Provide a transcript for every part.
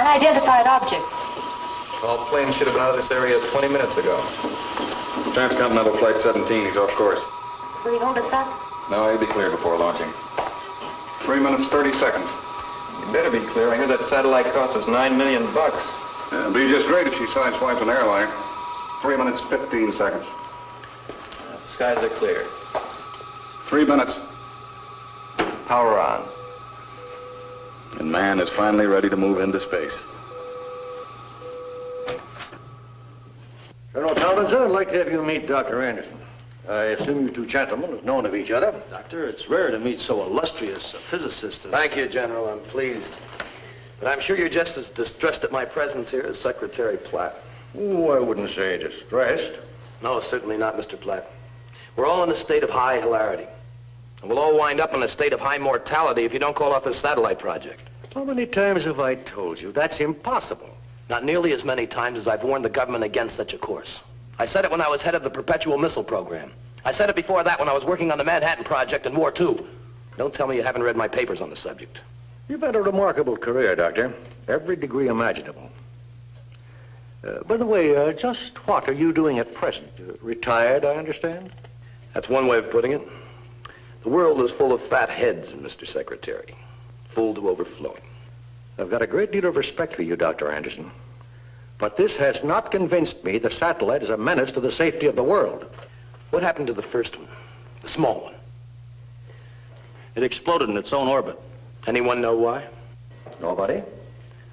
Unidentified object. All planes should have been out of this area 20 minutes ago. Transcontinental Flight 17, he's off course. Will he hold us up? No, he'll be clear before launching. 3 minutes, 30 seconds. You better be clear. I hear that satellite cost us $9 million. It'll be just great if she sideswipes an airliner. 3 minutes, 15 seconds. The skies are clear. 3 minutes. Power on. And man is finally ready to move into space. Colonel Tomlinson, I'd like to have you meet Dr. Anderson. I assume you two gentlemen have known of each other. Doctor, it's rare to meet so illustrious a physicist as... Thank you, General. I'm pleased. But I'm sure you're just as distressed at my presence here as Secretary Platt. Oh, I wouldn't say distressed. No, certainly not, Mr. Platt. We're all in a state of high hilarity. And we'll all wind up in a state of high mortality if you don't call off this satellite project. How many times have I told you? That's impossible. Not nearly as many times as I've warned the government against such a course. I said it when I was head of the Perpetual Missile Program. I said it before that when I was working on the Manhattan Project in War II. Don't tell me you haven't read my papers on the subject. You've had a remarkable career, Doctor. Every degree imaginable. By the way, just what are you doing at present? Retired, I understand? That's one way of putting it. The world is full of fat heads, Mr. Secretary. Full to overflowing. I've got a great deal of respect for you, Dr. Anderson. But this has not convinced me the satellite is a menace to the safety of the world. What happened to the first one? The small one? It exploded in its own orbit. Anyone know why? Nobody?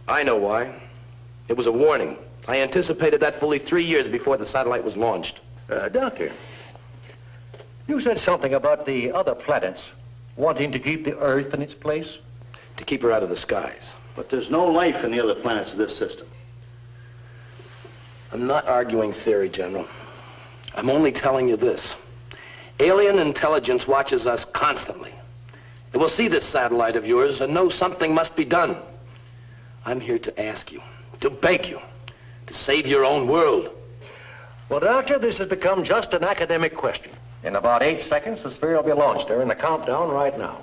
I know why. It was a warning. I anticipated that fully 3 years before the satellite was launched. Doctor, you said something about the other planets wanting to keep the Earth in its place? To keep her out of the skies. But there's no life in the other planets of this system. I'm not arguing theory, General. I'm only telling you this. Alien intelligence watches us constantly. It will see this satellite of yours and know something must be done. I'm here to ask you, to beg you, to save your own world. Well, Doctor, this has become just an academic question. In about 8 seconds, the sphere will be launched. They're in the countdown right now.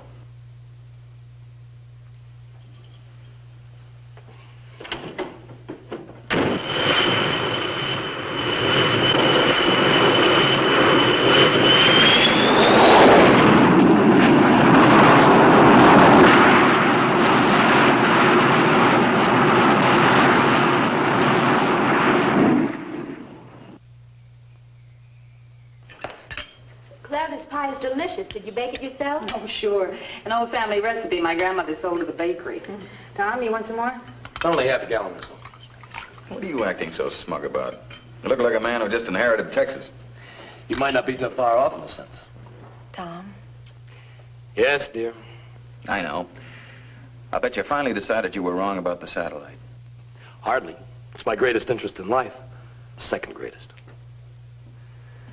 Delicious. Did you bake it yourself? Oh, sure. An old family recipe my grandmother sold at the bakery. Tom, you want some more? Only half a gallon or so. What are you acting so smug about? You look like a man who just inherited Texas. You might not be too far off in a sense. Tom? Yes, dear. I know. I bet you finally decided you were wrong about the satellite. Hardly. It's my greatest interest in life. The second greatest.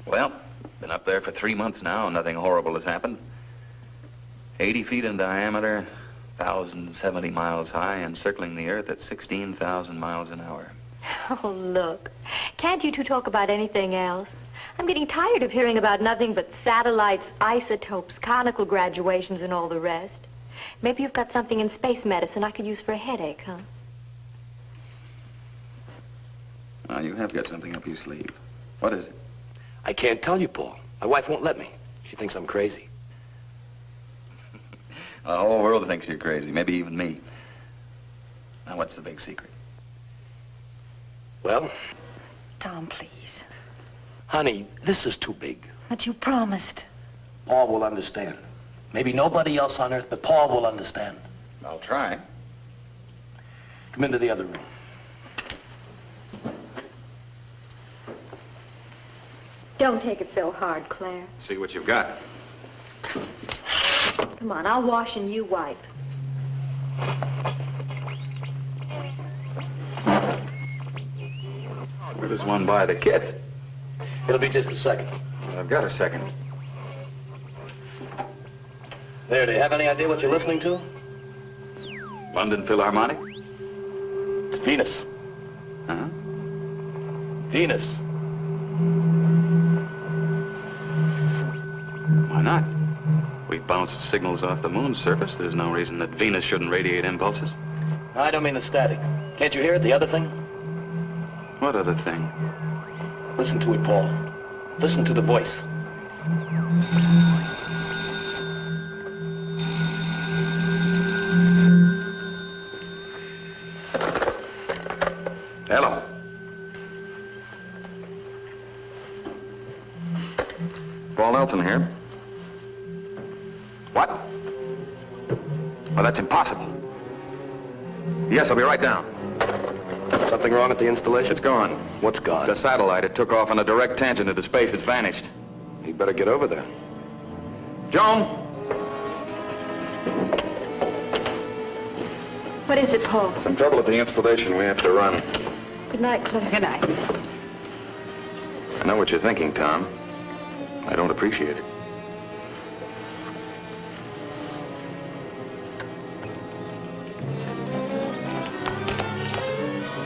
Well, been up there for 3 months now, and nothing horrible has happened. 80 feet in diameter, 1,070 miles high, and circling the Earth at 16,000 miles an hour. Oh, look. Can't you two talk about anything else? I'm getting tired of hearing about nothing but satellites, isotopes, conical graduations, and all the rest. Maybe you've got something in space medicine I could use for a headache, huh? Well, you have got something up your sleeve. What is it? I can't tell you, Paul. My wife won't let me. She thinks I'm crazy. The whole world thinks you're crazy, maybe even me. Now, what's the big secret? Well? Tom, please. Honey, this is too big. But you promised. Paul will understand. Maybe nobody else on Earth, but Paul will understand. I'll try. Come into the other room. Don't take it so hard, Claire. See what you've got. Come on, I'll wash and you wipe. Where does one buy the kit? It'll be just a second. I've got a second. There, do you have any idea what you're listening to? London Philharmonic? It's Venus. Huh? Venus. Why not? We bounced signals off the moon's surface. There's no reason that Venus shouldn't radiate impulses. I don't mean the static. Can't you hear it, the other thing? What other thing? Listen to it, Paul. Listen to the voice. Hello. Paul Nelson here. What? Well, that's impossible. Yes, I'll be right down. Something wrong at the installation? It's gone. What's gone? The satellite. It took off on a direct tangent into space. It's vanished. You better get over there. Joan! What is it, Paul? Some trouble at the installation. We have to run. Good night, Cleef. Good night. I know what you're thinking, Tom. I don't appreciate it.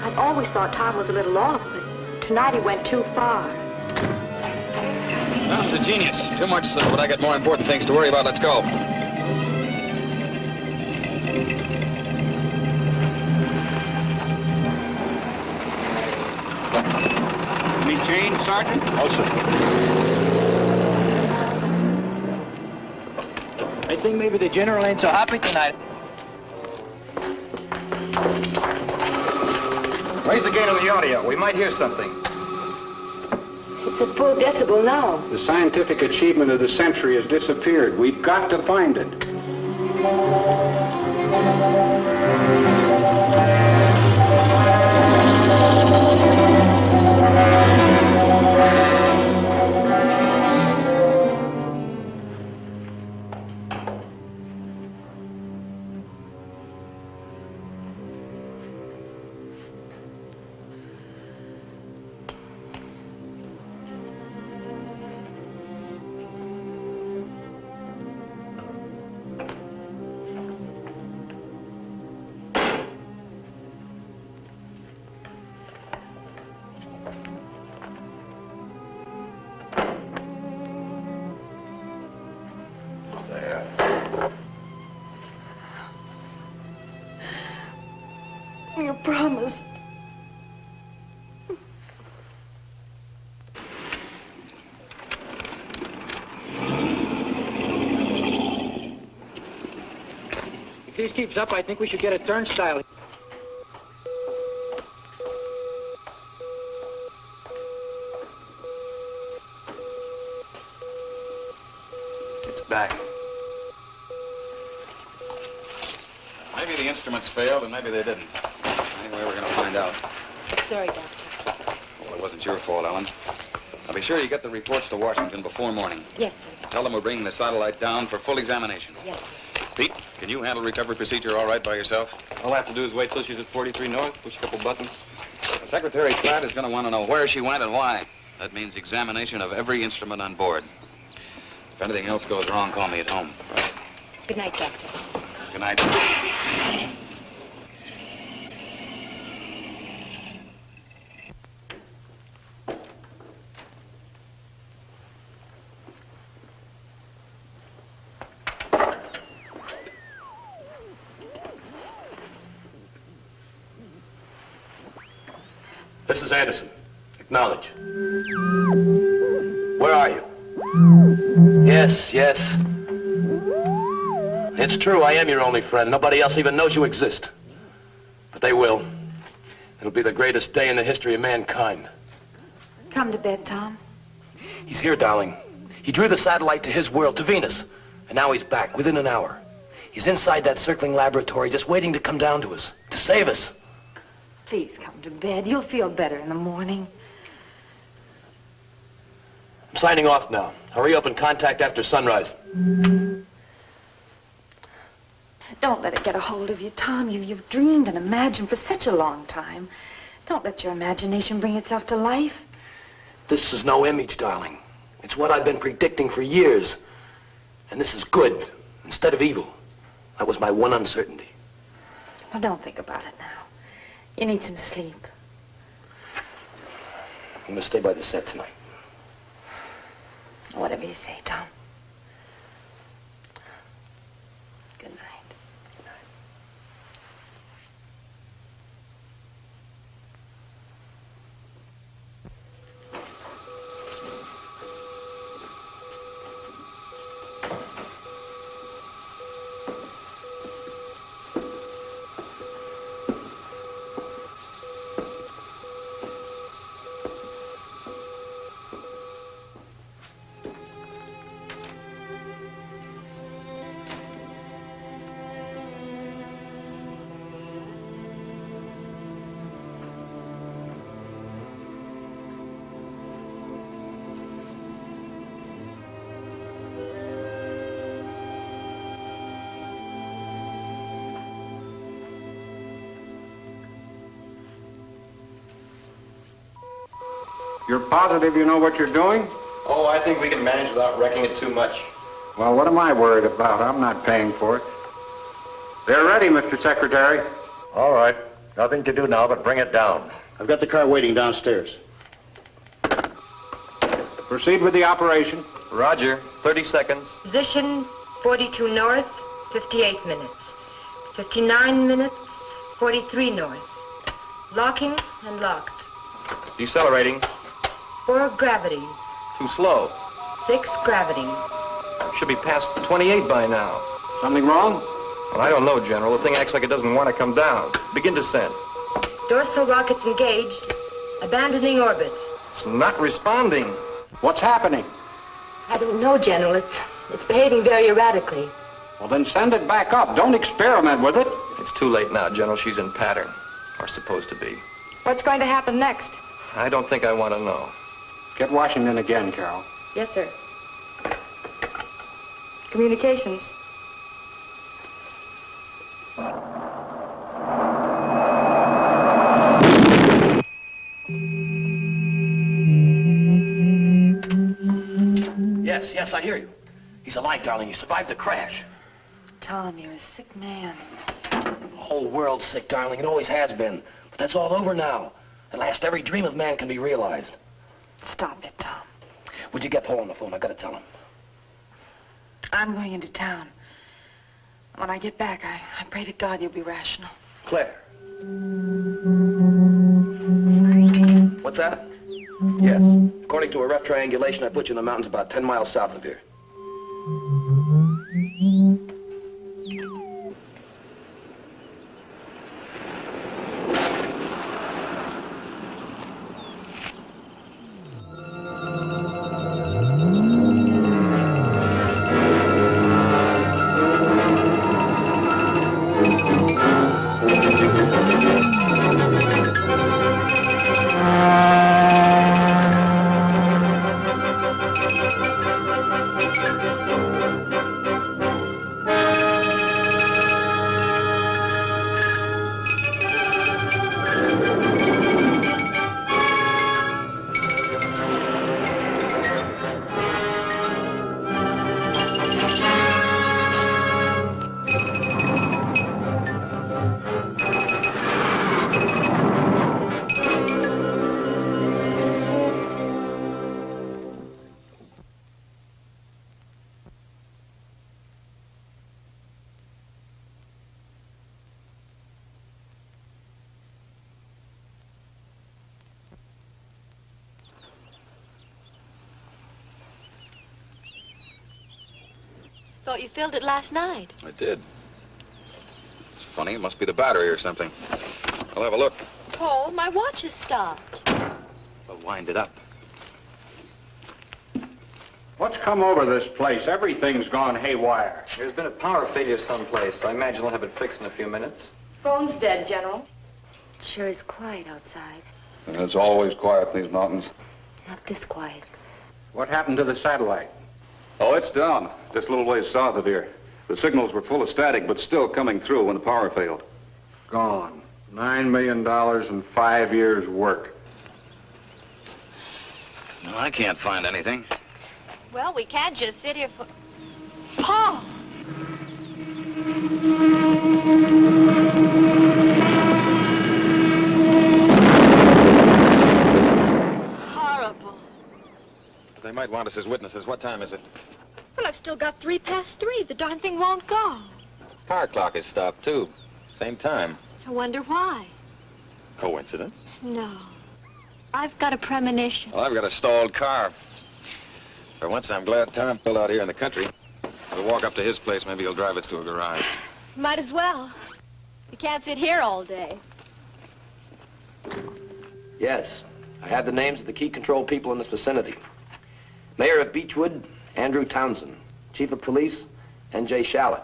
I've always thought Tom was a little off, but tonight he went too far. Tom's a genius. Too much so, but I got more important things to worry about. Let's go. Any change, Sergeant? No, sir. I think maybe the general ain't so happy tonight. Raise the gain on the audio. We might hear something. It's at full decibel now. The scientific achievement of the century has disappeared. We've got to find it. You promised. If this keeps up, I think we should get a turnstile. It's back. Maybe the instruments failed, and maybe they didn't. Anyway, we're going to find out. Sorry, Doctor. Well, it wasn't your fault, Ellen. Now, be sure you get the reports to Washington before morning. Yes, sir. Tell them we're bringing the satellite down for full examination. Yes, sir. Pete, can you handle recovery procedure all right by yourself? All I have to do is wait till she's at 43 North, push a couple buttons. Secretary Pratt is going to want to know where she went and why. That means examination of every instrument on board. If anything else goes wrong, call me at home. Right. Good night, Doctor. Good night. This is Anderson. Acknowledge. Where are you? Yes, yes. It's true, I am your only friend. Nobody else even knows you exist. But they will. It'll be the greatest day in the history of mankind. Come to bed, Tom. He's here, darling. He drew the satellite to his world, to Venus. And now he's back, within an hour. He's inside that circling laboratory, just waiting to come down to us, to save us. Please come to bed. You'll feel better in the morning. I'm signing off now. Hurry up and contact after sunrise. Don't let it get a hold of you, Tom. You've dreamed and imagined for such a long time. Don't let your imagination bring itself to life. This is no image, darling. It's what I've been predicting for years. And this is good instead of evil. That was my one uncertainty. Well, don't think about it now. You need some sleep. I'm gonna stay by the set tonight. Whatever you say, Tom. Good night. You're positive you know what you're doing? Oh, I think we can manage without wrecking it too much. Well, what am I worried about? I'm not paying for it. They're ready, Mr. Secretary. All right. Nothing to do now but bring it down. I've got the car waiting downstairs. Proceed with the operation. Roger, 30 seconds. Position 42 north, 58 minutes. 59 minutes, 43 north. Locking and locked. Decelerating. 4 gravities. Too slow. 6 gravities. Should be past 28 by now. Something wrong? Well, I don't know, General. The thing acts like it doesn't want to come down. Begin descent. Dorsal rockets engaged. Abandoning orbit. It's not responding. What's happening? I don't know, General. It's behaving very erratically. Well, then send it back up. Don't experiment with it. It's too late now, General. She's in pattern. Or supposed to be. What's going to happen next? I don't think I want to know. Get Washington again, Carol. Yes, sir. Communications. Yes, I hear you. He's alive, darling. He survived the crash. Tom, you're a sick man. The whole world's sick, darling. It always has been. But that's all over now. At last, every dream of man can be realized. Stop it, Tom. Would you get Paul on the phone? I gotta tell him. I'm going into town. When I get back, I pray to God you'll be rational. Claire. What's that? Yes. According to a rough triangulation, I put you in the mountains about 10 miles south of here. Thought you filled it last night. I did. It's funny. It must be the battery or something. I'll have a look. Paul, my watch has stopped. I'll wind it up. What's come over this place? Everything's gone haywire. There's been a power failure someplace. I imagine they'll have it fixed in a few minutes. Phone's dead, General. It sure is quiet outside. And it's always quiet in these mountains. Not this quiet. What happened to the satellite? Oh, it's down, just a little ways south of here. The signals were full of static, but still coming through when the power failed. Gone. $9 million and 5 years' work. No, I can't find anything. Well, we can't just sit here for... Paul! Horrible. They might want us as witnesses. What time is it? Well, I've still got 3 past 3. The darn thing won't go. Car clock is stopped, too. Same time. I wonder why. Coincidence? No. I've got a premonition. Well, I've got a stalled car. For once, I'm glad Tom pulled out here in the country. We'll walk up to his place. Maybe he'll drive us to a garage. Might as well. You can't sit here all day. Yes, I have the names of the key control people in this vicinity. Mayor of Beechwood, Andrew Townsend. Chief of Police, N.J. Shallett.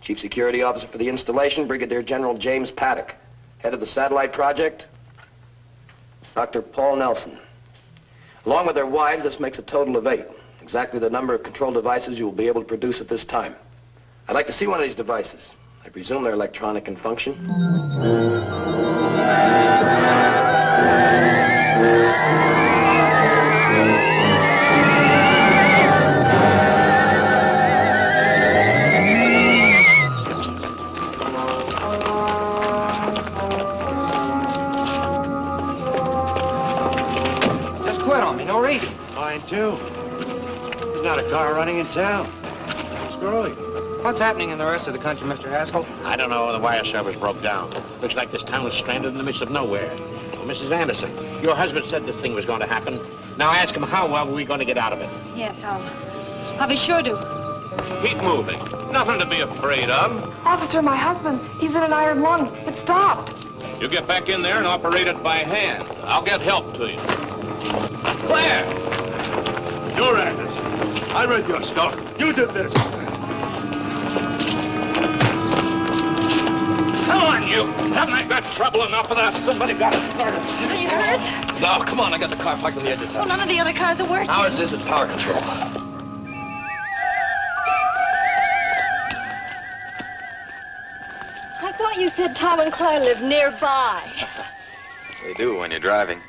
Chief Security Officer for the installation, Brigadier General James Paddock. Head of the satellite project, Dr. Paul Nelson. Along with their wives, this makes a total of 8. Exactly the number of control devices you will be able to produce at this time. I'd like to see one of these devices. I presume they're electronic in function. not a car running in town. Screwy. What's happening in the rest of the country, Mr. Haskell? I don't know. The wire service broke down. Looks like this town is stranded in the midst of nowhere. Well, Mrs. Anderson, your husband said this thing was going to happen. Now ask him how well we going to get out of it. Yes, I'll be sure to. Keep moving. Nothing to be afraid of. Officer, my husband, he's in an iron lung. It stopped. You get back in there and operate it by hand. I'll get help to you. Claire! You're Anderson. I read your stuff. You did this. Come on, you! Haven't I got trouble enough without somebody got it started? Are you hurt? No, come on, I got the car parked on the edge of Well, town. none of the other cars are working. Ours is at power control. I thought you said Tom and Claire lived nearby. They do when you're driving.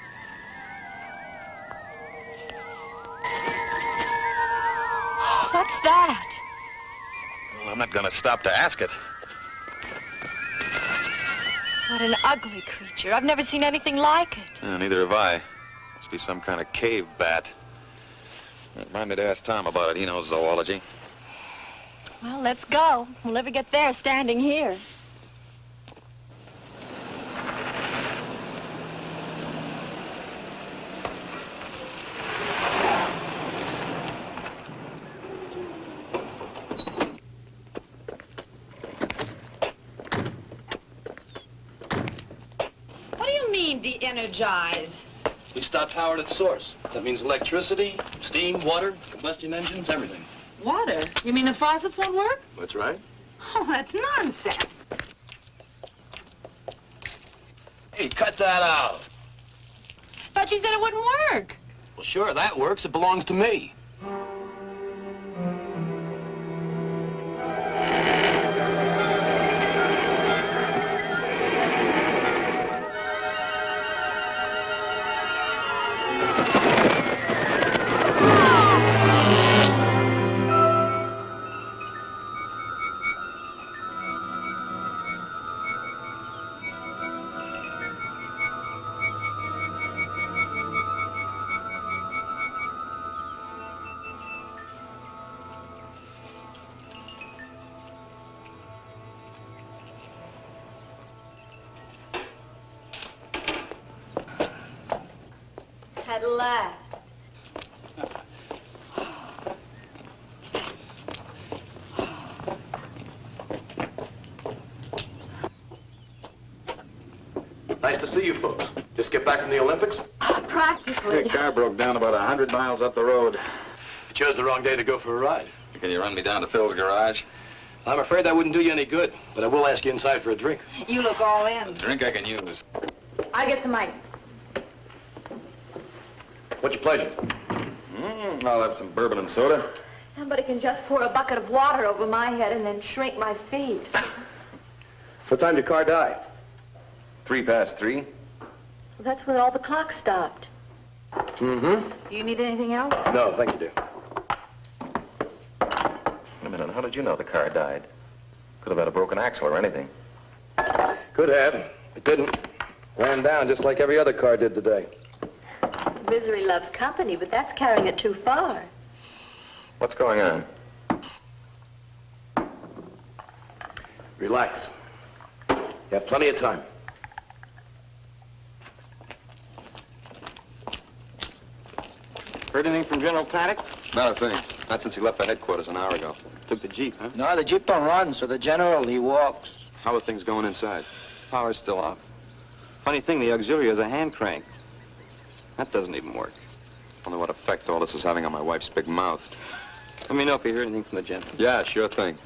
What's that? Well, I'm not going to stop to ask it. What an ugly creature. I've never seen anything like it. Neither have I. Must be some kind of cave bat. Remind me to ask Tom about it. He knows zoology. Well, let's go. We'll never get there standing here. De-energize. We stopped power at its source. That means electricity, steam, water, combustion engines, everything. Water? You mean the faucets won't work? That's right. Oh, that's nonsense. Hey, cut that out. Thought you said it wouldn't work. Well, sure, that works. It belongs to me. At last. Nice to see you folks. Just get back from the Olympics? Practically. The car broke down about 100 miles up the road. You chose the wrong day to go for a ride. Can you run me down to Phil's garage? I'm afraid that wouldn't do you any good, but I will ask you inside for a drink. You look all in. Drink I can use. I'll get some ice. What's your pleasure? I'll have some bourbon and soda. Somebody can just pour a bucket of water over my head and then shrink my feet. What time did your car die? 3:03. Well, that's when all the clocks stopped. Mm-hmm. Do you need anything else? No, thank you, dear. Wait a minute, how did you know the car died? Could have had a broken axle or anything. Could have. It didn't. Ran down just like every other car did today. Misery loves company, but that's carrying it too far. What's going on? Relax. You have plenty of time. Heard anything from General Paddock? Not a thing. Not since he left the headquarters an hour ago. Took the Jeep, huh? No, the Jeep don't run, so the General, he walks. How are things going inside? Power's still off. Funny thing, the auxiliary has a hand crank. That doesn't even work. Wonder what effect all this is having on my wife's big mouth. Let me know if you hear anything from the General. Yeah, sure thing.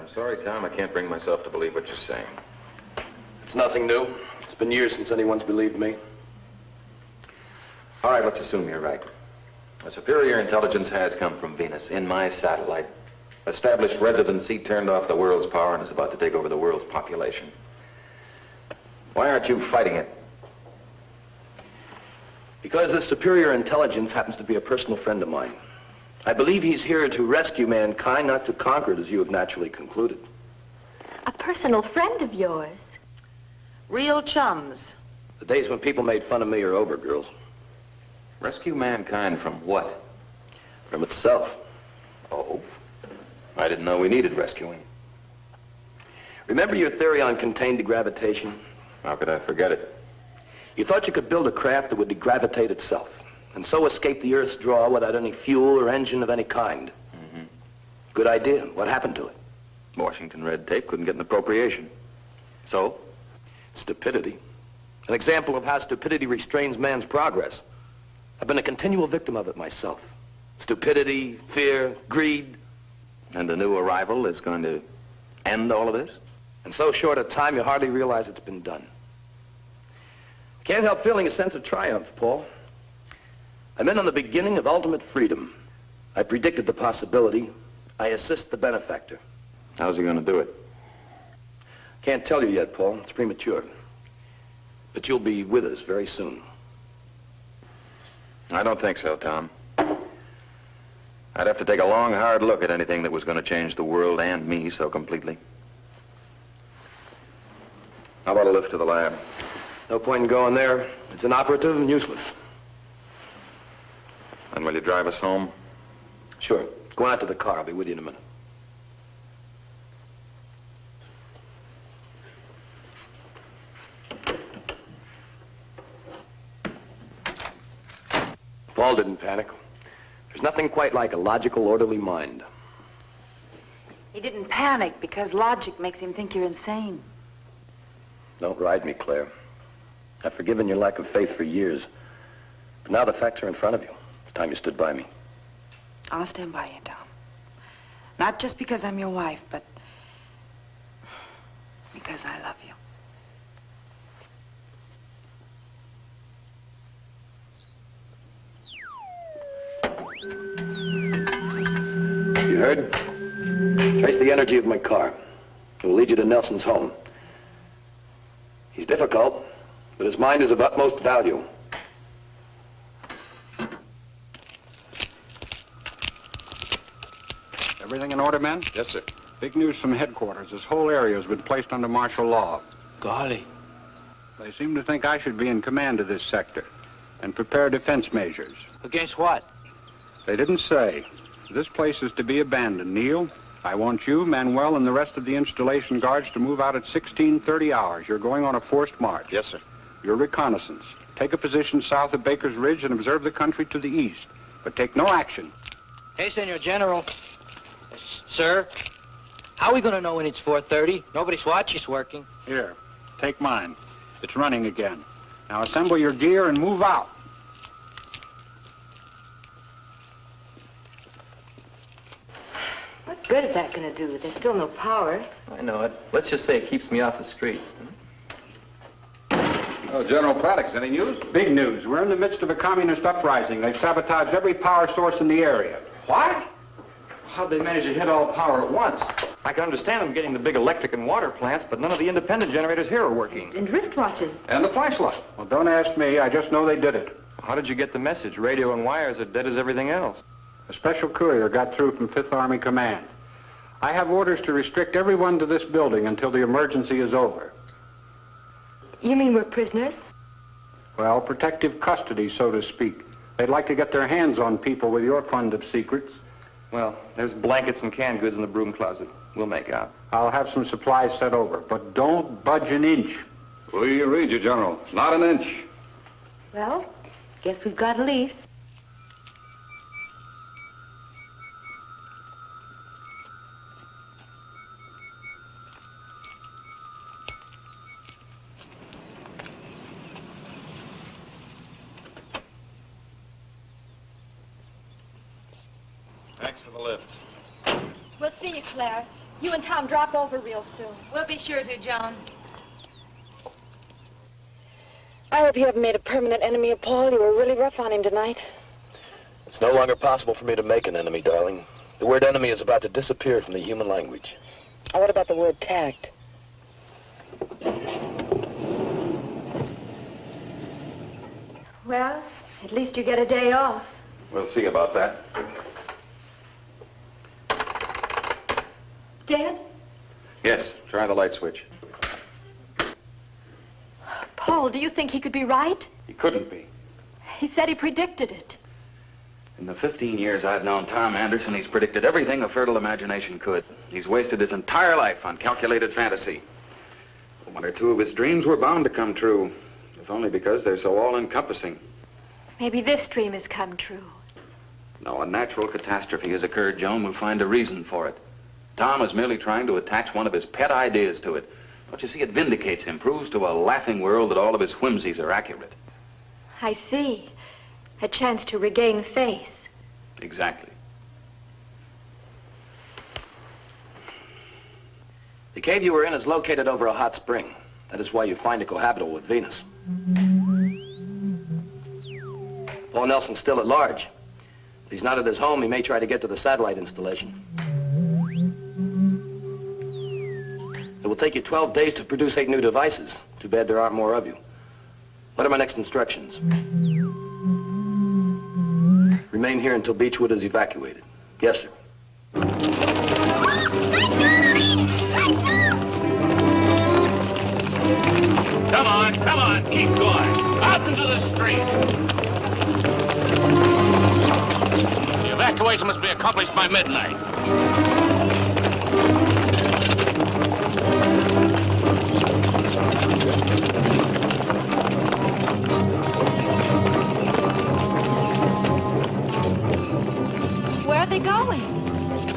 I'm sorry, Tom. I can't bring myself to believe what you're saying. It's nothing new. It's been years since anyone's believed me. All right, let's assume you're right. A superior intelligence has come from Venus in my satellite, established residency, turned off the world's power, and is about to take over the world's population. Why aren't you fighting it? Because this superior intelligence happens to be a personal friend of mine. I believe he's here to rescue mankind, not to conquer it, as you have naturally concluded. A personal friend of yours? Real chums. The days when people made fun of me are over, girls. Rescue mankind from what? From itself. Oh, I didn't know we needed rescuing. Remember your theory on contained gravitation? How could I forget it? You thought you could build a craft that would degravitate itself, and so escape the Earth's draw without any fuel or engine of any kind. Mm-hmm. Good idea. What happened to it? Washington red tape couldn't get an appropriation. So? Stupidity. An example of how stupidity restrains man's progress. I've been a continual victim of it myself. Stupidity, fear, greed. And the new arrival is going to end all of this? In so short a time, you hardly realize it's been done. Can't help feeling a sense of triumph, Paul. I'm in on the beginning of ultimate freedom. I predicted the possibility. I assist the benefactor. How's he going to do it? Can't tell you yet, Paul. It's premature. But you'll be with us very soon. I don't think so, Tom. I'd have to take a long, hard look at anything that was going to change the world and me so completely. How about a lift to the lab? No point in going there. It's inoperative and useless. And will you drive us home? Sure. Go on out to the car. I'll be with you in a minute. Paul didn't panic. There's nothing quite like a logical, orderly mind. He didn't panic because logic makes him think you're insane. Don't ride me, Claire. I've forgiven your lack of faith for years. But now the facts are in front of you. It's time you stood by me. I'll stand by you, Tom. Not just because I'm your wife, but because I love you. You heard? Trace the energy of my car. It will lead you to Nelson's home. He's difficult, but his mind is of utmost value. Everything in order, men? Yes, sir. Big news from headquarters. This whole area has been placed under martial law. Golly. They seem to think I should be in command of this sector and prepare defense measures. Against what? They didn't say. This place is to be abandoned, Neil. I want you, Manuel, and the rest of the installation guards to move out at 16:30 hours. You're going on a forced march. Yes, sir. Your reconnaissance. Take a position south of Baker's Ridge and observe the country to the east. But take no action. Hey, Senor General. Sir, how are we going to know when it's 4:30? Nobody's watch is working. Here, take mine. It's running again. Now assemble your gear and move out. What good is that going to do? There's still no power. I know it. Let's just say it keeps me off the street. Oh, General Paddock, any news? Big news. We're in the midst of a communist uprising. They've sabotaged every power source in the area. What? How'd they manage to hit all power at once? I can understand them getting the big electric and water plants, but none of the independent generators here are working. And wristwatches. And the flashlight. Well, don't ask me. I just know they did it. How did you get the message? Radio and wires are dead as everything else. A special courier got through from 5th Army Command. I have orders to restrict everyone to this building until the emergency is over. You mean we're prisoners? Well, protective custody, so to speak. They'd like to get their hands on people with your fund of secrets. Well, there's blankets and canned goods in the broom closet. We'll make out. I'll have some supplies sent over, but don't budge an inch. We read you, General. Not an inch. Well, guess we've got a lease. Thanks for the lift. We'll see you, Claire. You and Tom drop over real soon. We'll be sure to, Joan. I hope you haven't made a permanent enemy of Paul. You were really rough on him tonight. It's no longer possible for me to make an enemy, darling. The word enemy is about to disappear from the human language. Oh, what about the word tact? Well, at least you get a day off. We'll see about that. Dead? Yes, try the light switch. Paul, do you think he could be right? He couldn't be. He said he predicted it. In the 15 years I've known Tom Anderson, he's predicted everything a fertile imagination could. He's wasted his entire life on calculated fantasy. One or two of his dreams were bound to come true, if only because they're so all-encompassing. Maybe this dream has come true. No, a natural catastrophe has occurred, Joan. We'll find a reason for it. Tom is merely trying to attach one of his pet ideas to it. Don't you see, it vindicates him, proves to a laughing world that all of his whimsies are accurate. I see. A chance to regain face. Exactly. The cave you were in is located over a hot spring. That is why you find it cohabitable with Venus. Paul Nelson's still at large. If he's not at his home, he may try to get to the satellite installation. It will take you 12 days to produce 8 new devices. Too bad there aren't more of you. What are my next instructions? Remain here until Beechwood is evacuated. Yes, sir. Come on, keep going. Out into the street. The evacuation must be accomplished by midnight. Where are they going?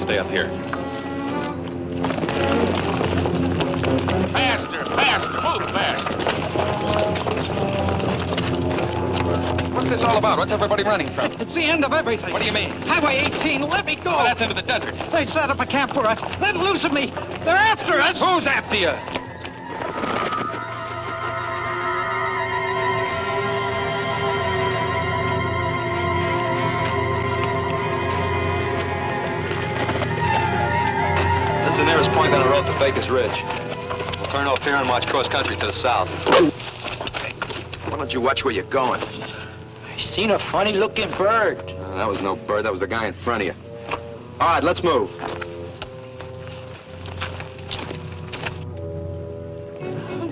Stay up here. Faster, move faster. What's this all about? What's everybody running from? It's the end of everything. What do you mean? Highway 18, let me go. Oh, that's into the desert. They set up a camp for us, then loosen me. They're after us. Who's after you? This is the nearest point on the road to Baker's Ridge. We'll turn off here and march cross country to the south. Why don't you watch where you're going? I seen a funny-looking bird. That was no bird. That was the guy in front of you. All right, let's move.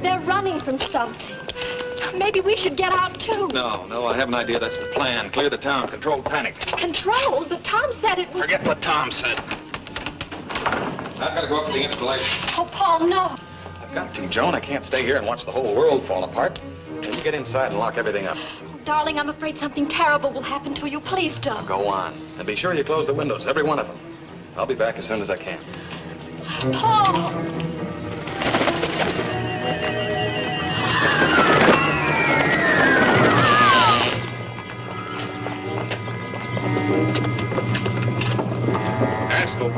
They're running from something. Maybe we should get out, too. No, I have an idea. That's the plan. Clear the town. Control panic. Control? But Tom said it was... Forget what Tom said. I've got to go up to the installation. Oh, Paul, no. I've got to, Joan. I can't stay here and watch the whole world fall apart. Now, you get inside and lock everything up. Darling, I'm afraid something terrible will happen to you. Please don't. Go on. And be sure you close the windows, every one of them. I'll be back as soon as I can. Paul! Haskell.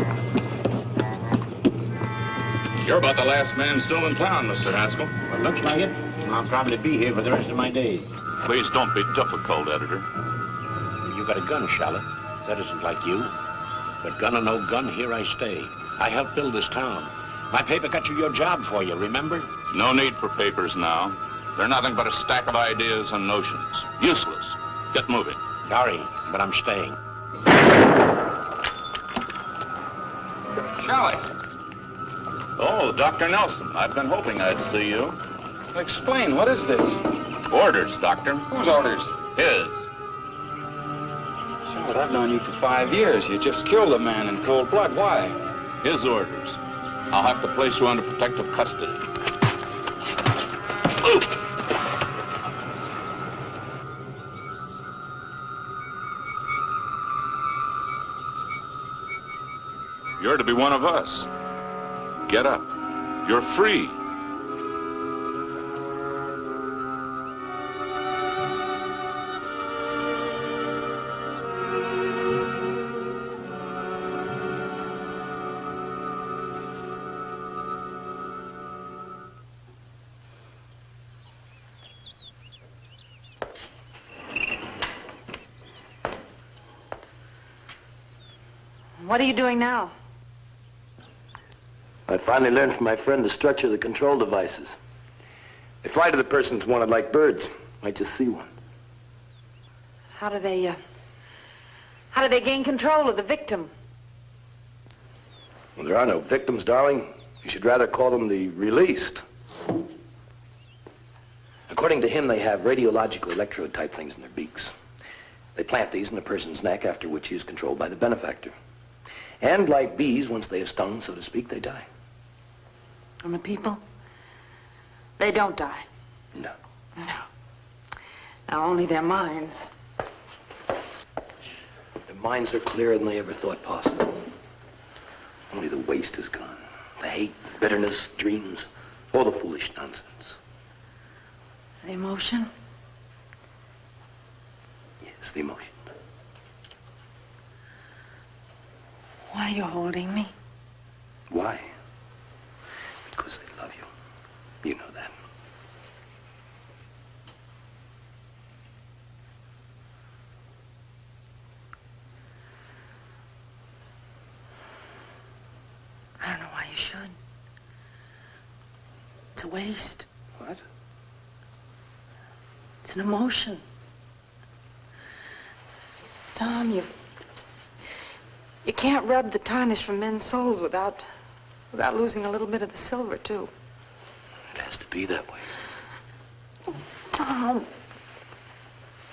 You're about the last man still in town, Mr. Haskell. Well, looks like it. I'll probably be here for the rest of my days. Please don't be difficult, Editor. You got a gun, Charlotte. That isn't like you. But gun or no gun, here I stay. I helped build this town. My paper got you your job for you, remember? No need for papers now. They're nothing but a stack of ideas and notions. Useless. Get moving. Sorry, but I'm staying. Charlie. Oh, Dr. Nelson. I've been hoping I'd see you. Explain, what is this? Orders, Doctor. Whose orders? His. Charlotte, I've known you for 5 years. You just killed a man in cold blood. Why? His orders. I'll have to place you under protective custody. You're to be one of us. Get up. You're free. What are you doing now? I finally learned from my friend the structure of the control devices. They fly to the persons wanted like birds. Might just see one. How do they gain control of the victim? Well, there are no victims, darling. You should rather call them the released. According to him, they have radiological electrode type things in their beaks. They plant these in a person's neck, after which he is controlled by the benefactor. And like bees, once they are stung, so to speak, they die. And the people? They don't die. No. No. Now, only their minds. Their minds are clearer than they ever thought possible. Only the waste is gone. The hate, bitterness, dreams, all the foolish nonsense. The emotion? Yes, the emotion. Why are you holding me? Why? Because they love you. You know that. I don't know why you should. It's a waste. What? It's an emotion. Tom, you can't rub the tarnish from men's souls without losing a little bit of the silver, too. It has to be that way. Tom,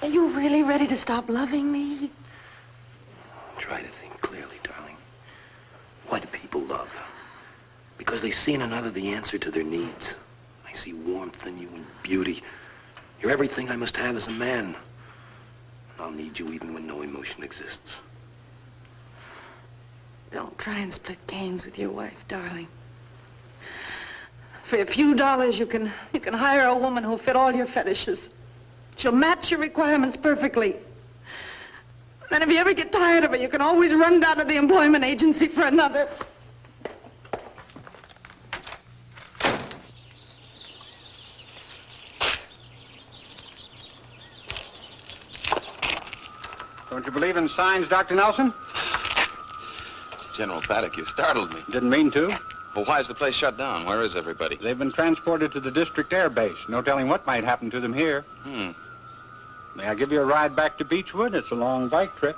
are you really ready to stop loving me? Try to think clearly, darling. Why do people love? Because they see in another the answer to their needs. They see warmth in you and beauty. You're everything I must have as a man. I'll need you even when no emotion exists. Don't try and split gains with your wife, darling. For a few dollars, you can hire a woman who'll fit all your fetishes. She'll match your requirements perfectly. Then if you ever get tired of her, you can always run down to the employment agency for another. Don't you believe in signs, Dr. Nelson? General Paddock, you startled me. Didn't mean to. Well, why is the place shut down? Where is everybody? They've been transported to the district air base. No telling what might happen to them here. May I give you a ride back to Beechwood? It's a long bike trip.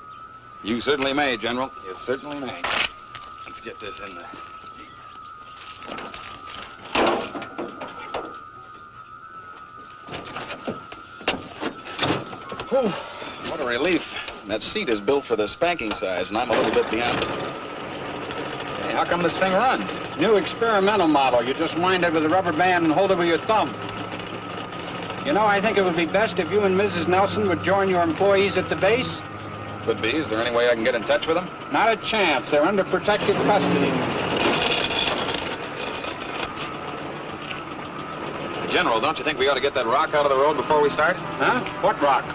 You certainly may, General. You certainly may. Let's get this in there. Whew, what a relief. That seat is built for the spanking size, and I'm a little bit beyond it. Hey, how come this thing runs? New experimental model. You just wind it with a rubber band and hold it with your thumb. You know, I think it would be best if you and Mrs. Nelson would join your employees at the base. Could be. Is there any way I can get in touch with them? Not a chance. They're under protective custody. General, don't you think we ought to get that rock out of the road before we start? Huh? What rock?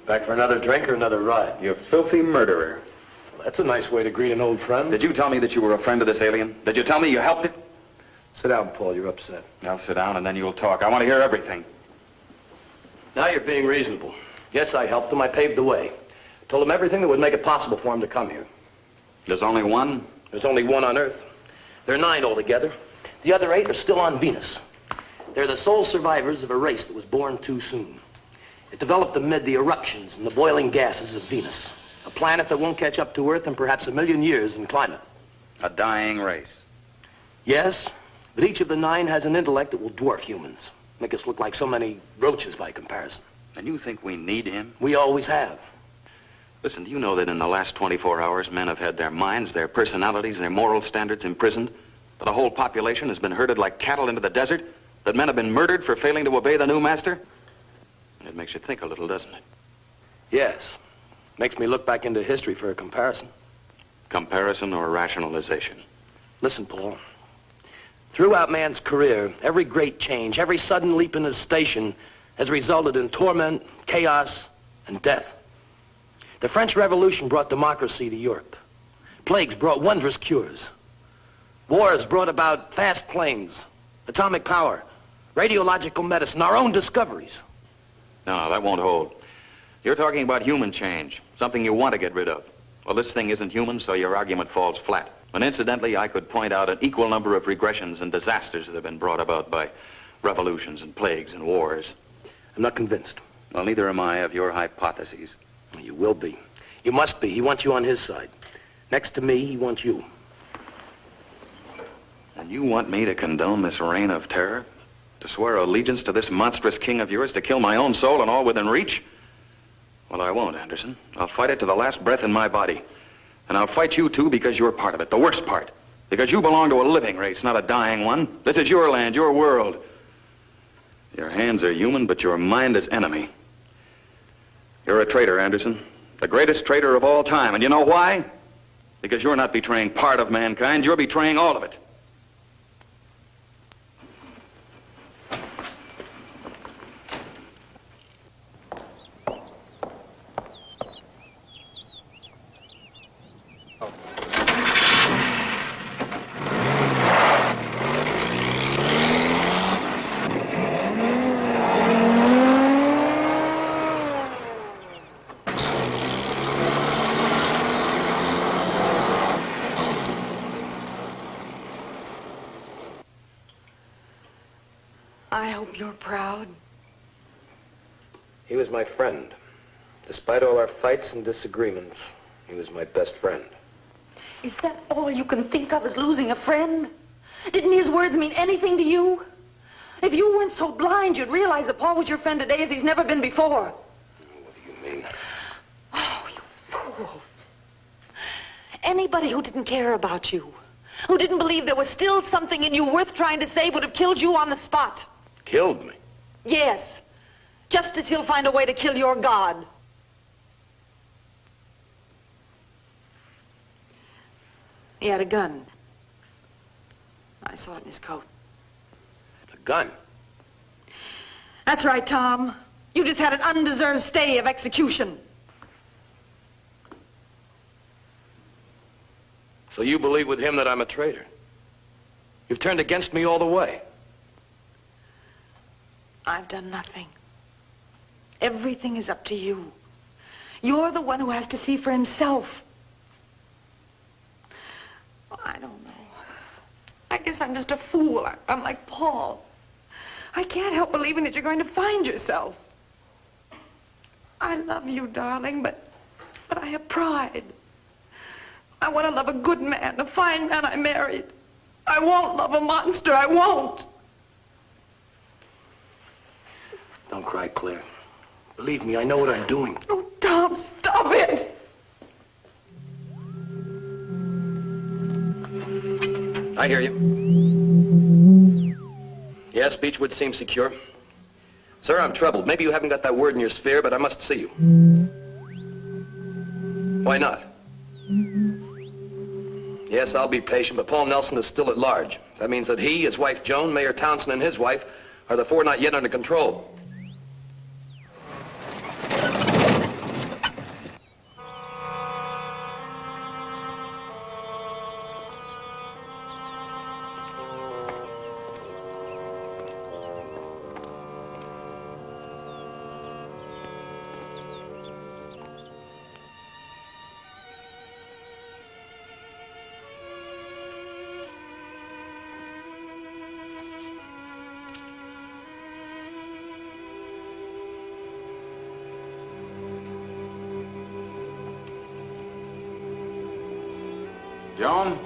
Back for another drink or another ride? You filthy murderer. Well, that's a nice way to greet an old friend. Did you tell me that you were a friend of this alien? Did you tell me you helped it? Sit down, Paul. You're upset. I'll sit down and then you'll talk. I want to hear everything. Now you're being reasonable. Yes, I helped him. I paved the way. Told him everything that would make it possible for him to come here. There's only one? There's only one on Earth. There are 9 altogether. The other 8 are still on Venus. They're the sole survivors of a race that was born too soon. It developed amid the eruptions and the boiling gases of Venus, a planet that won't catch up to Earth in perhaps 1,000,000 years in climate. A dying race. Yes, but each of the 9 has an intellect that will dwarf humans, make us look like so many roaches by comparison. And you think we need him? We always have. Listen, do you know that in the last 24 hours, men have had their minds, their personalities, their moral standards imprisoned? That a whole population has been herded like cattle into the desert? That men have been murdered for failing to obey the new master? It makes you think a little, doesn't it? Yes. Makes me look back into history for a comparison. Comparison or rationalization? Listen, Paul. Throughout man's career, every great change, every sudden leap in his station has resulted in torment, chaos, and death. The French Revolution brought democracy to Europe. Plagues brought wondrous cures. Wars brought about fast planes, atomic power, radiological medicine, our own discoveries. No, that won't hold. You're talking about human change, something you want to get rid of. Well, this thing isn't human, so your argument falls flat. And incidentally, I could point out an equal number of regressions and disasters that have been brought about by revolutions and plagues and wars. I'm not convinced. Well, neither am I of your hypotheses. You will be. You must be. He wants you on his side. Next to me, he wants you. And you want me to condone this reign of terror? To swear allegiance to this monstrous king of yours, to kill my own soul and all within reach? Well, I won't, Anderson. I'll fight it to the last breath in my body. And I'll fight you, too, because you're part of it, the worst part. Because you belong to a living race, not a dying one. This is your land, your world. Your hands are human, but your mind is enemy. You're a traitor, Anderson. The greatest traitor of all time. And you know why? Because you're not betraying part of mankind, you're betraying all of it. I hope you're proud. He was my friend. Despite all our fights and disagreements, he was my best friend. Is that all you can think of is losing a friend? Didn't his words mean anything to you? If you weren't so blind, you'd realize that Paul was your friend today as he's never been before. What do you mean? Oh, you fool. Anybody who didn't care about you, who didn't believe there was still something in you worth trying to save, would have killed you on the spot. Killed me? Yes. Just as he'll find a way to kill your God. He had a gun. I saw it in his coat. A gun? That's right, Tom. You just had an undeserved stay of execution. So you believe with him that I'm a traitor? You've turned against me all the way. I've done nothing. Everything is up to you. You're the one who has to see for himself. I don't know. I guess I'm just a fool. I'm like Paul. I can't help believing that you're going to find yourself. I love you, darling, but I have pride. I want to love a good man, a fine man I married. I won't love a monster. I won't. Don't cry, Claire. Believe me, I know what I'm doing. Oh, Tom, stop it! I hear you. Yes, Beechwood seems secure. Sir, I'm troubled. Maybe you haven't got that word in your sphere, but I must see you. Why not? Yes, I'll be patient, but Paul Nelson is still at large. That means that he, his wife Joan, Mayor Townsend, and his wife are the 4 not yet under control. Joan?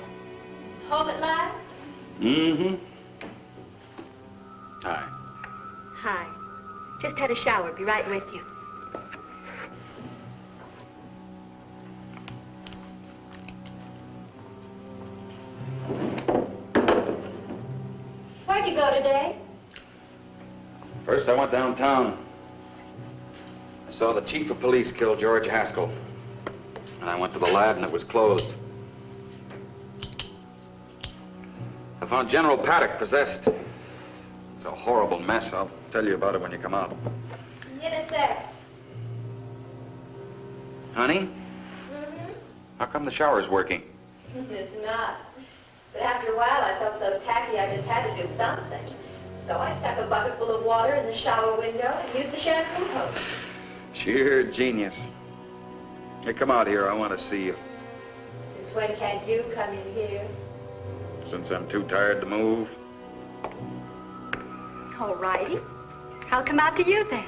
Home at last? Mm-hmm. Hi. Hi. Just had a shower. Be right with you. Where'd you go today? First, I went downtown. I saw the chief of police kill George Haskell. And I went to the lab and it was closed. I found General Paddock possessed. It's a horrible mess. I'll tell you about it when you come out. In a sec. Honey? Mm-hmm. How come the shower's working? It's not. But after a while, I felt so tacky I just had to do something. So I stuck a bucket full of water in the shower window and used the shampoo hose. Sheer genius. Hey, come out here. I want to see you. Since when can't you come in here? Since I'm too tired to move. All righty. I'll come out to you then.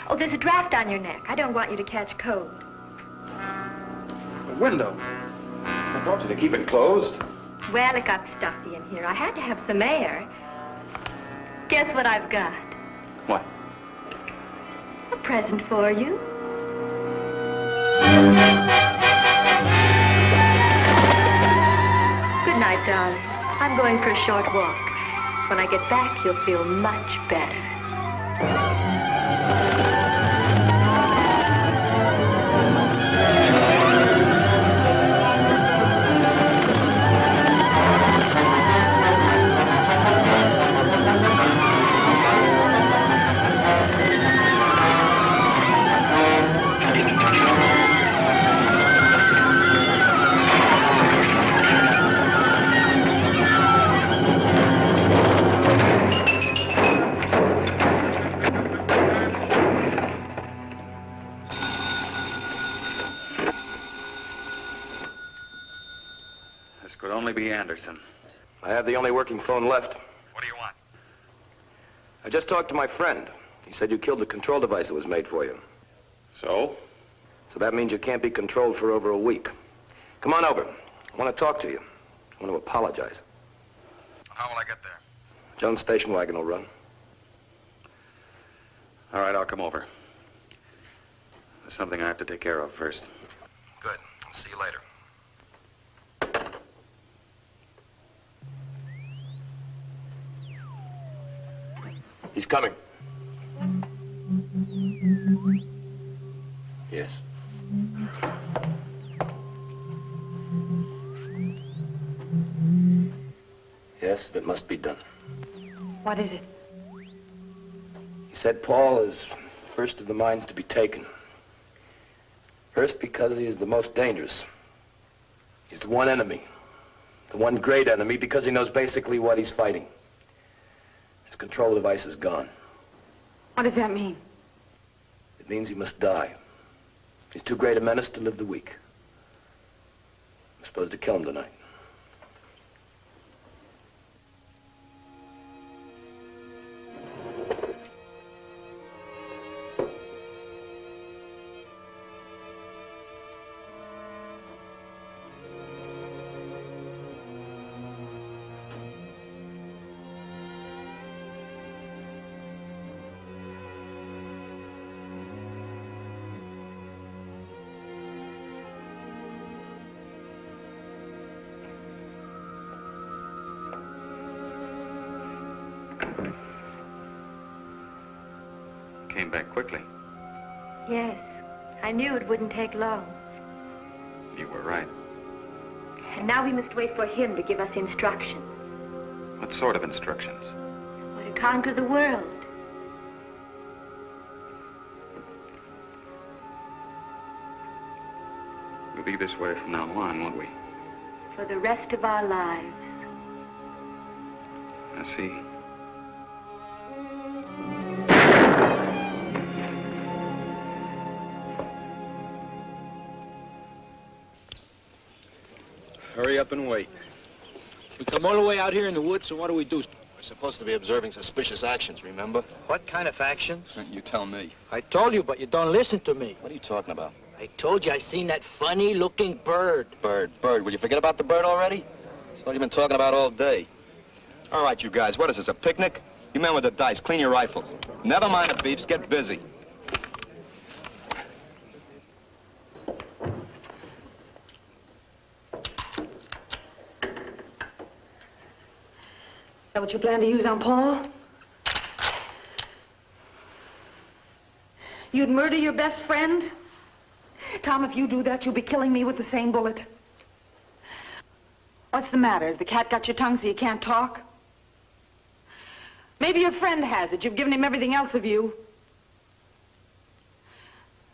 Oh, there's a draft on your neck. I don't want you to catch cold. The window. I told you to keep it closed. Well, it got stuffy in here. I had to have some air. Guess what I've got? What? A present for you. Good night, darling. I'm going for a short walk. When I get back, you'll feel much better. Be Anderson. I have the only working phone left. What do you want? I just talked to my friend. He said you killed the control device that was made for you. So? So that means you can't be controlled for over a week. Come on over. I want to talk to you. I want to apologize. How will I get there? Jones station wagon will run. All right, I'll come over. There's something I have to take care of first. Good. I'll see you later. He's coming. Yes. Yes, it must be done. What is it? He said Paul is first of the minds to be taken. First because he is the most dangerous. He's the one enemy. The one great enemy because he knows basically what he's fighting. His control device is gone. What does that mean? It means he must die. He's too great a menace to live the week. I'm supposed to kill him tonight. Came back quickly. Yes. I knew it wouldn't take long. You were right. And now we must wait for him to give us instructions. What sort of instructions? Or to conquer the world. We'll be this way from now on, won't we? For the rest of our lives. I see. Hurry up and wait. We come all the way out here in the woods, so what do we do? We're supposed to be observing suspicious actions, remember? What kind of actions? You tell me. I told you, but you don't listen to me. What are you talking about? I told you I seen that funny-looking bird. Bird. Will you forget about the bird already? That's what you've been talking about all day. All right, you guys, what is this, a picnic? You men with the dice, clean your rifles. Never mind the beefs, get busy. Is that what you plan to use on Paul? You'd murder your best friend? Tom, if you do that, you'll be killing me with the same bullet. What's the matter? Has the cat got your tongue so you can't talk? Maybe your friend has it. You've given him everything else of you.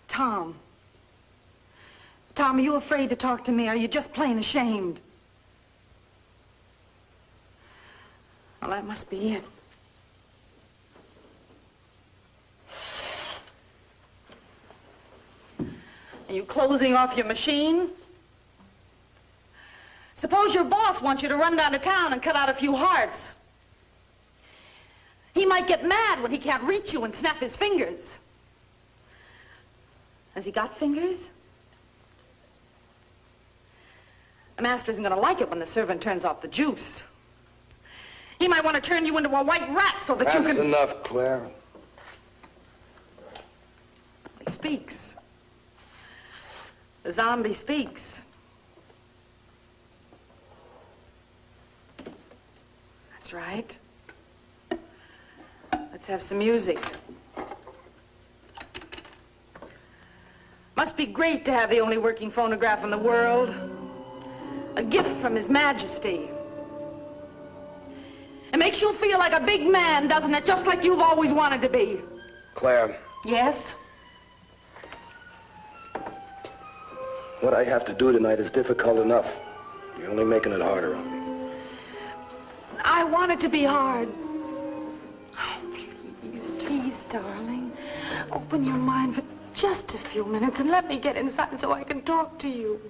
Tom. Tom, are you afraid to talk to me? Are you just plain ashamed? Well, that must be it. Are you closing off your machine? Suppose your boss wants you to run down to town and cut out a few hearts. He might get mad when he can't reach you and snap his fingers. Has he got fingers? The master isn't going to like it when the servant turns off the juice. He might want to turn you into a white rat so that you can... That's enough, Claire. He speaks. The zombie speaks. That's right. Let's have some music. Must be great to have the only working phonograph in the world. A gift from His Majesty. It makes you feel like a big man, doesn't it? Just like you've always wanted to be. Claire. Yes? What I have to do tonight is difficult enough. You're only making it harder on me. I want it to be hard. Oh, please, darling. Open your mind for just a few minutes and let me get inside so I can talk to you.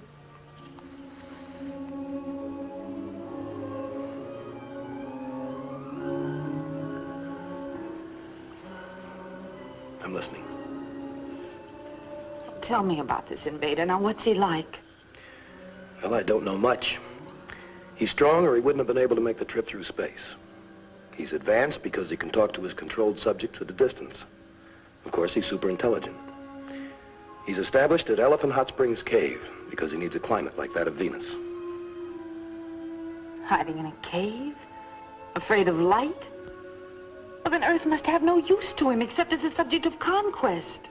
I'm listening. Tell me about this invader. Now, what's he like? Well, I don't know much. He's strong or he wouldn't have been able to make the trip through space. He's advanced because he can talk to his controlled subjects at a distance. Of course, he's super intelligent. He's established at Elephant Hot Springs Cave because he needs a climate like that of Venus. Hiding in a cave? Afraid of light? Well, then Earth must have no use to him except as a subject of conquest.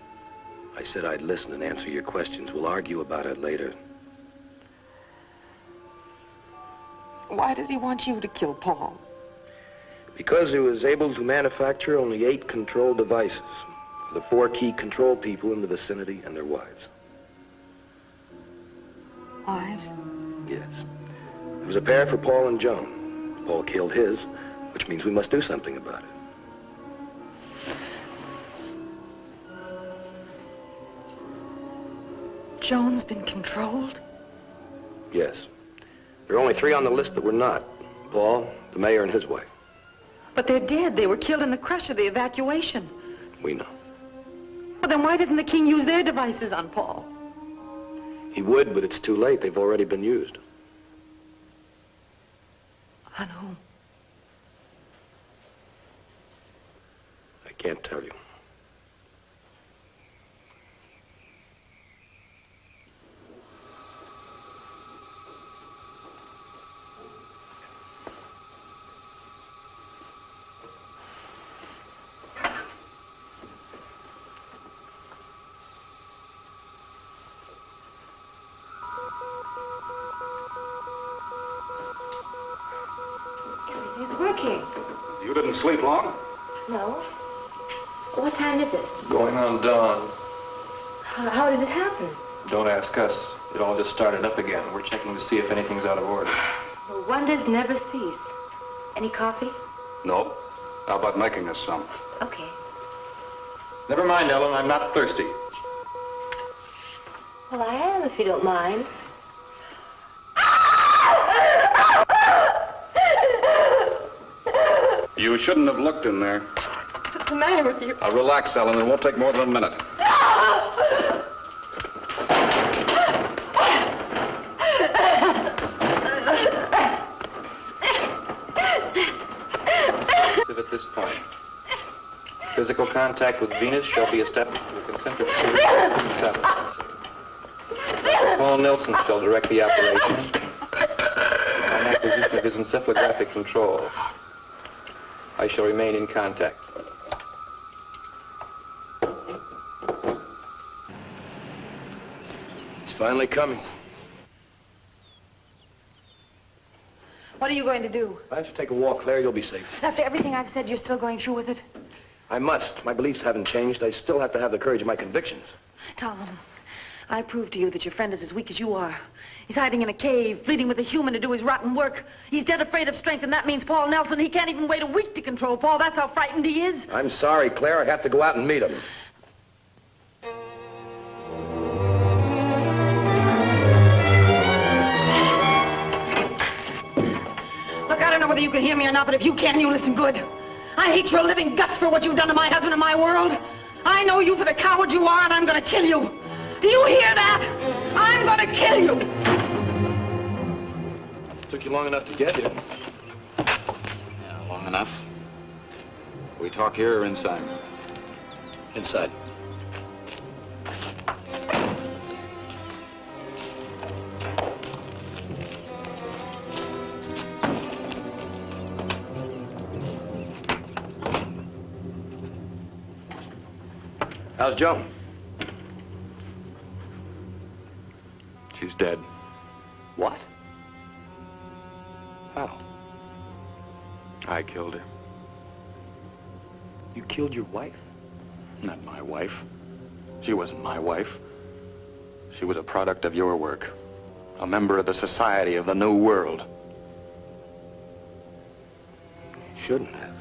I said I'd listen and answer your questions. We'll argue about it later. Why does he want you to kill Paul? Because he was able to manufacture only 8 control devices for the 4 key control people in the vicinity and their wives. Wives? Yes. There was a pair for Paul and Joan. Paul killed his, which means we must do something about it. Joan's been controlled? Yes. There are only 3 on the list that were not. Paul, the mayor, and his wife. But they're dead. They were killed in the crush of the evacuation. We know. Well, then why doesn't the king use their devices on Paul? He would, but it's too late. They've already been used. On whom? I can't tell you. It's working. You didn't sleep long? No. What time is it? Going on dawn. How did it happen? Don't ask us. It all just started up again. We're checking to see if anything's out of order. Well, wonders never cease. Any coffee? No. How about making us some? Okay. Never mind, Ellen. I'm not thirsty. Well, I am, if you don't mind. You shouldn't have looked in there. What's the matter with you? Relax, Ellen. It won't take more than a minute. exclusive at this point. Physical contact with Venus shall be established through a concentric series of satellites. Dr. Paul Nelson shall direct the operation on acquisition of his encephalographic control. I shall remain in contact. He's finally coming. What are you going to do? Why don't you take a walk, Claire? You'll be safe. After everything I've said, you're still going through with it? I must. My beliefs haven't changed. I still have to have the courage of my convictions. Tom, I proved to you that your friend is as weak as you are. He's hiding in a cave, pleading with a human to do his rotten work. He's dead afraid of strength, and that means Paul Nelson. He can't even wait a week to control Paul. That's how frightened he is. I'm sorry, Claire. I have to go out and meet him. Look, I don't know whether you can hear me or not, but if you can, you listen good. I hate your living guts for what you've done to my husband and my world. I know you for the coward you are, and I'm going to kill you. Do you hear that? I'm going to kill you. Took you long enough to get here. Yeah, long enough. We talk here or inside? Inside. How's Joe? She's dead. What? How? I killed her. You killed your wife? Not my wife. She wasn't my wife. She was a product of your work. A member of the Society of the New World. Shouldn't have.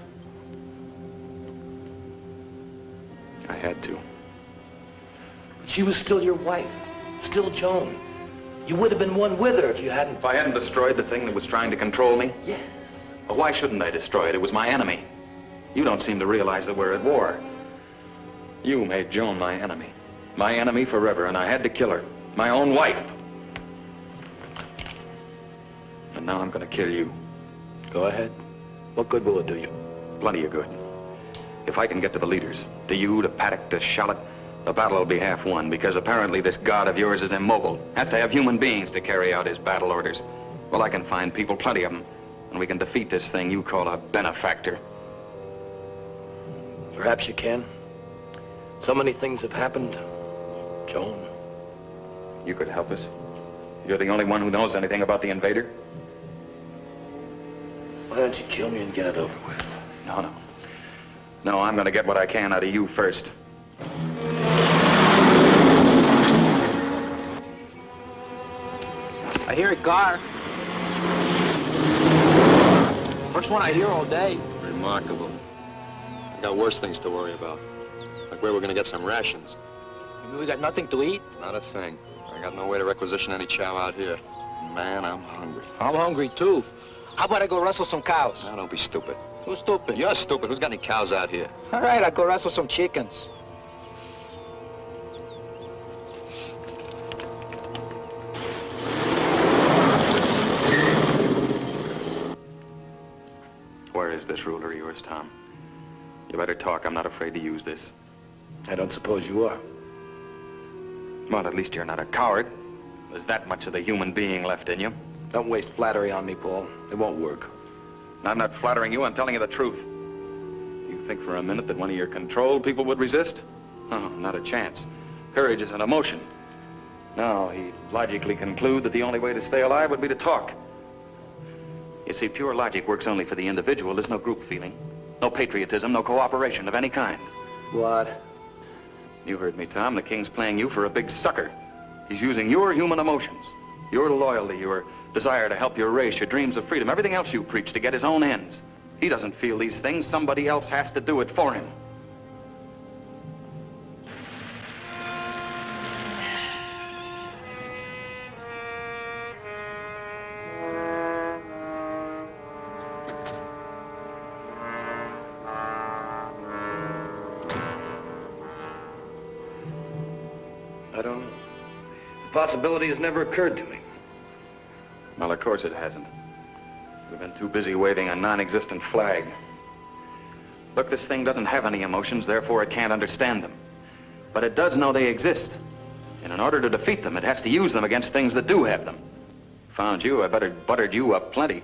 I had to. But she was still your wife. Still Joan. You would have been one with her if you hadn't... If I hadn't destroyed the thing that was trying to control me? Yes. Well, why shouldn't I destroy it? It was my enemy. You don't seem to realize that we're at war. You made Joan my enemy. My enemy forever, and I had to kill her. My own wife. And now I'm gonna kill you. Go ahead. What good will it do you? Plenty of good. If I can get to the leaders, to you, to Paddock, to Shallot, the battle will be half won, because apparently this god of yours is immobile. Has to have human beings to carry out his battle orders. Well, I can find people, plenty of them, and we can defeat this thing you call a benefactor. Perhaps you can. So many things have happened. Joan. You could help us. You're the only one who knows anything about the invader. Why don't you kill me and get it over with? No. No, I'm gonna get what I can out of you first. I hear it, Gar. First one I hear all day. Remarkable. We got worse things to worry about. Like where we're gonna get some rations. You mean we got nothing to eat? Not a thing. I got no way to requisition any chow out here. Man, I'm hungry. I'm hungry, too. How about I go rustle some cows? Now, don't be stupid. Who's stupid? You're stupid. Who's got any cows out here? All right, I'll go rustle some chickens. Where is this ruler of yours, Tom? You better talk. I'm not afraid to use this. I don't suppose you are. Well, at least you're not a coward. There's that much of the human being left in you. Don't waste flattery on me, Paul. It won't work. I'm not flattering you. I'm telling you the truth. You think for a minute that one of your controlled people would resist? No, not a chance. Courage is an emotion. No, he'd logically conclude that the only way to stay alive would be to talk. You see, pure logic works only for the individual. There's no group feeling, no patriotism, no cooperation of any kind. What? You heard me, Tom. The king's playing you for a big sucker. He's using your human emotions, your loyalty, your desire to help your race, your dreams of freedom, everything else you preach to get his own ends. He doesn't feel these things. Somebody else has to do it for him. I don't know. The possibility has never occurred to me. Well, of course it hasn't. We've been too busy waving a non-existent flag. Look, this thing doesn't have any emotions, therefore it can't understand them. But it does know they exist. And in order to defeat them, it has to use them against things that do have them. Found you, I better buttered you up plenty.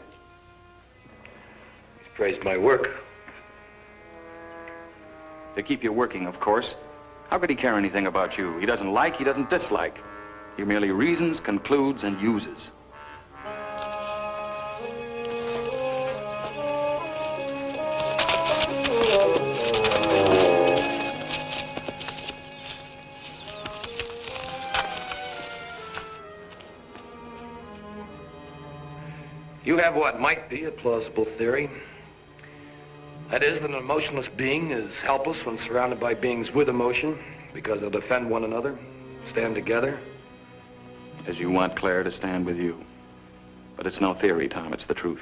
He's praised my work. To keep you working, of course. How could he care anything about you? He doesn't like, he doesn't dislike. He merely reasons, concludes, and uses. You have what might be a plausible theory. That is, that an emotionless being is helpless when surrounded by beings with emotion because they'll defend one another, stand together. As you want Claire to stand with you. But it's no theory, Tom, it's the truth.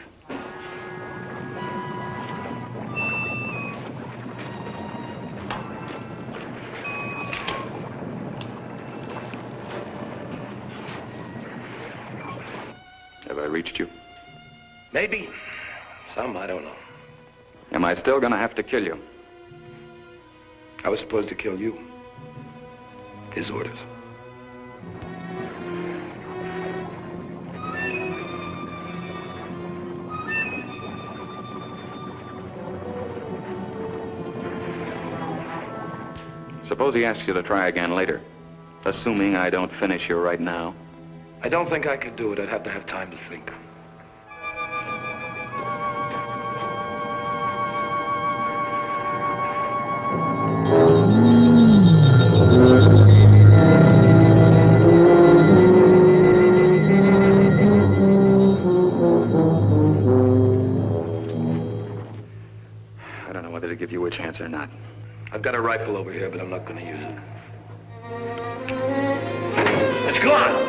Have I reached you? Maybe. Some, I don't know. Am I still gonna have to kill you? I was supposed to kill you. His orders. Suppose he asks you to try again later, assuming I don't finish you right now. I don't think I could do it. I'd have to have time to think. I don't know whether to give you a chance or not. I've got a rifle over here, but I'm not going to use it. It's gone!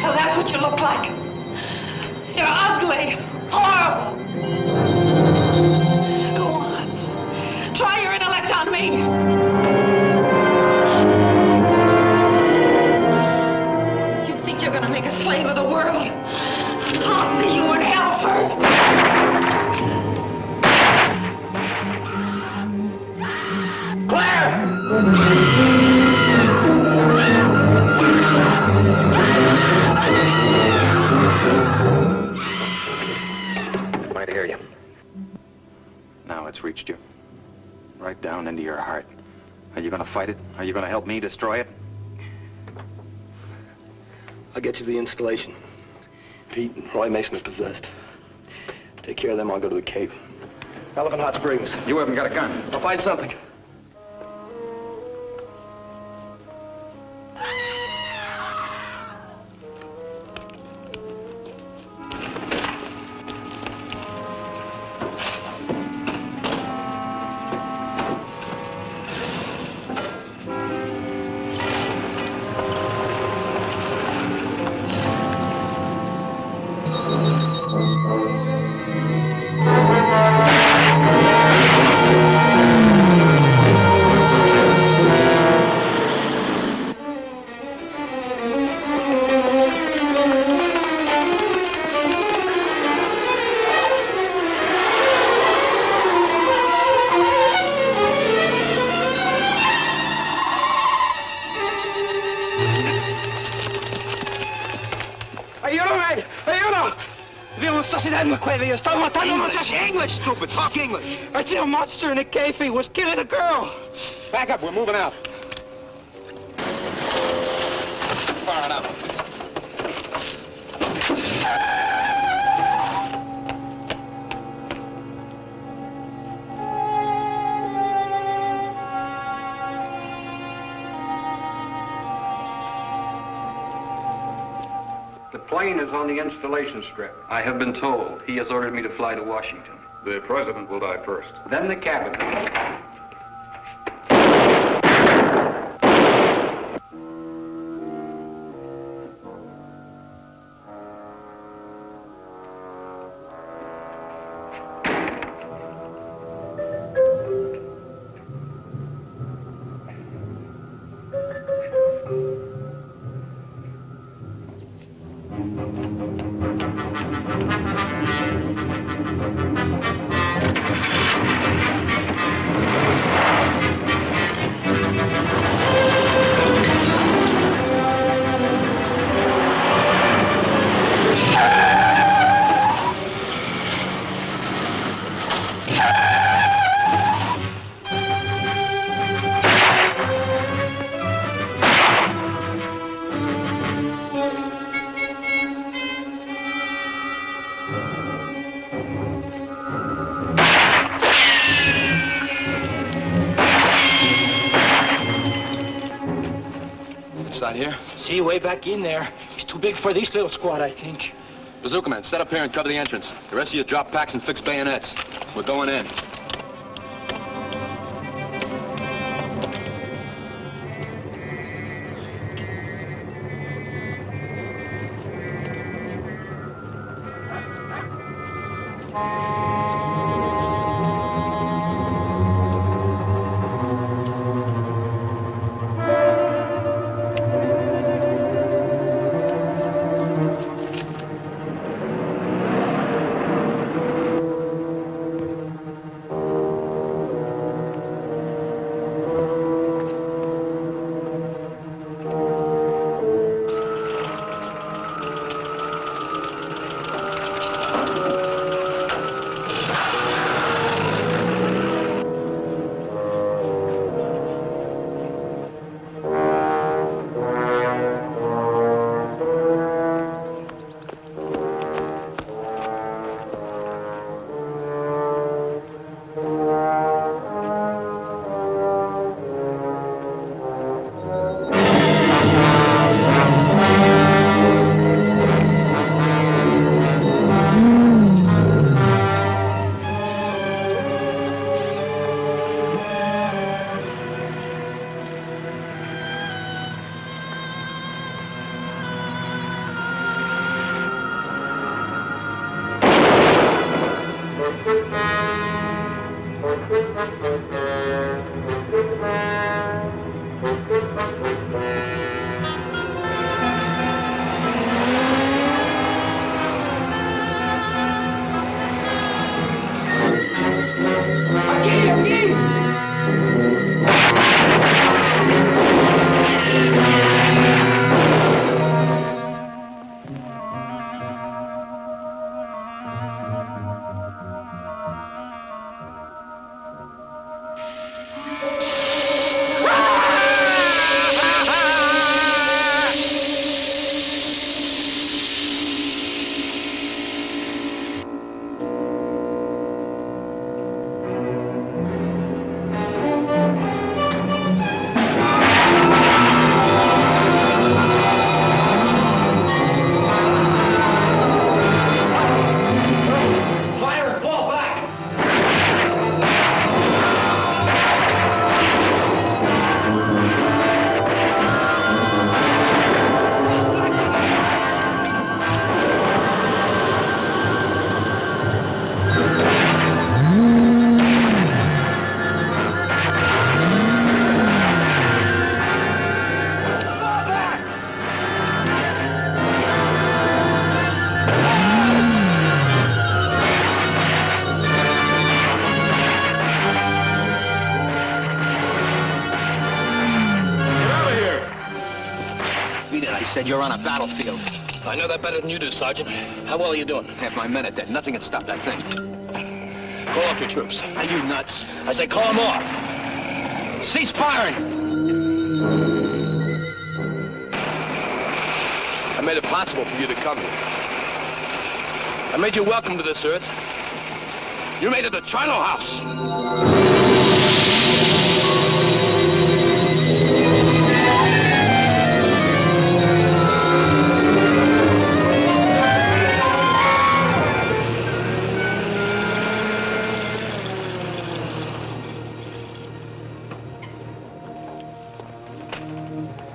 So that's what you look like. You're ugly, horrible. Go on. Try your intellect on me. You're gonna make a slave of the world. I'll see you in hell first. Claire! I might hear you. Now it's reached you. Right down into your heart. Are you gonna fight it? Are you gonna help me destroy it? I'll get you the installation. Pete and Roy Mason are possessed. Take care of them, I'll go to the Cape. Elephant Hot Springs. You haven't got a gun. I'll find something. English, stupid. Talk English. I see a monster in a cave. He was killing a girl. Back up. We're moving out. Far enough. The plane is on the installation strip. I have been told. He has ordered me to fly to Washington. The president will die first. Then the cabinet. inside here. See, way back in there. He's too big for this little squad, I think. Bazooka man, set up here and cover the entrance. The rest of you drop packs and fix bayonets. We're going in. Said you're on a battlefield. I know that better than you do, Sergeant. How well are you doing? Half my men are dead. Nothing can stop that thing. Call off your troops. Are you nuts? I say call them off. Cease firing! I made it possible for you to come here. I made you welcome to this earth. You made it a charnel house.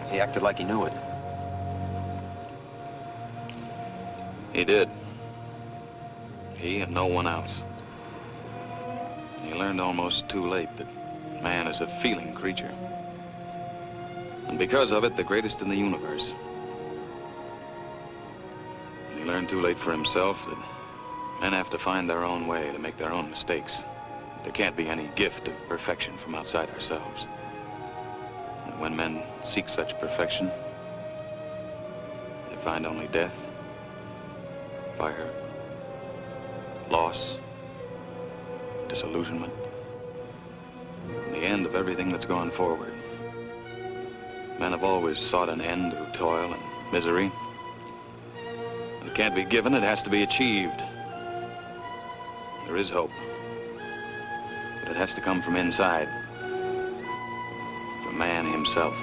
He acted like he knew it. He did. He and no one else. He learned almost too late that man is a feeling creature. And because of it, the greatest in the universe. He learned too late for himself that men have to find their own way to make their own mistakes. There can't be any gift of perfection from outside ourselves. And when men seek such perfection, they find only death, fire, loss, disillusionment, and the end of everything that's gone forward. Men have always sought an end through toil and misery. It can't be given, it has to be achieved. There is hope, but it has to come from inside, from man himself.